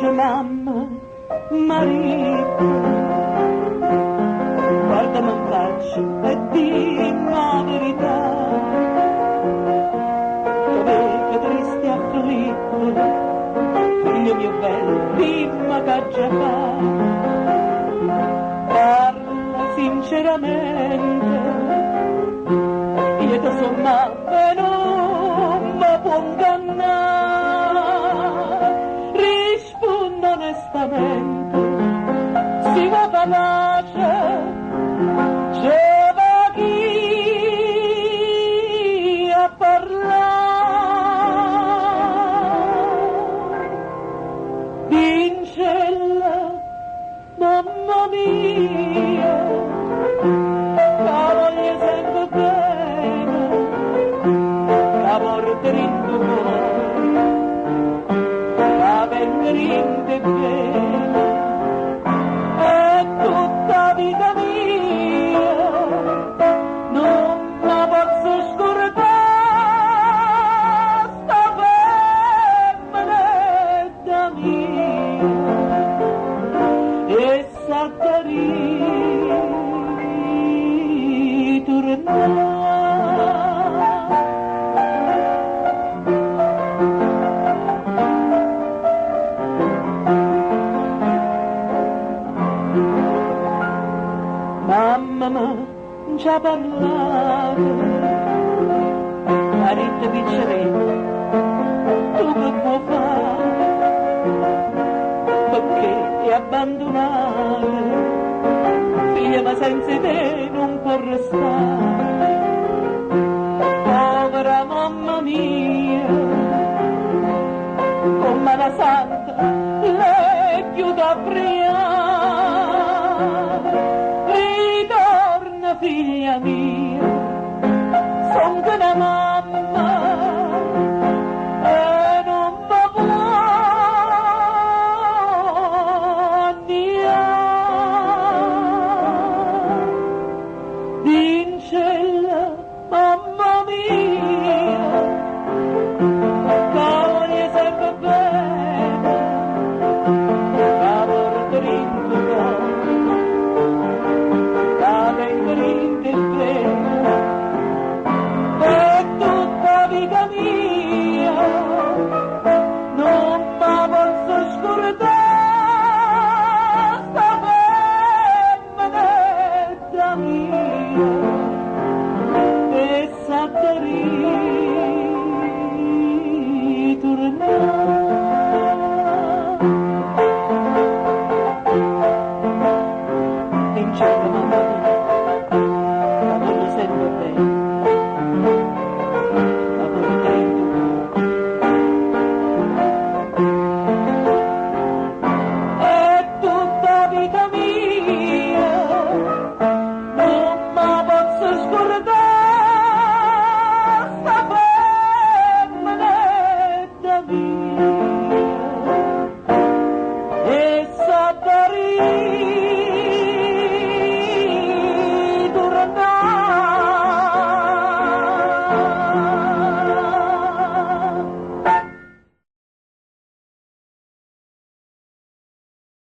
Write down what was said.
dice mamma, marito, guardami in faccia e dimmi la verità, dove che triste afflitto, figlio mio bello, dimmi che già fa, parla sinceramente, io ti sono mamma e non mi può ingannare, rispondo onestamente, si va capace, c'è va chi a parlare, vincella, mamma mia, la voglio sempre bene, la porto in tuo cuore, la vengo in te bene, è tutta vita mia, non la posso scordare, sta femmina mia, e sa ritornare. Mamma mi ci ha parlato, marito piccerino, tu che puoi fare, perché ti abbandonare, figlia ma senza te non può restare, povera mamma mia, come la santa, lei chiude a aprire,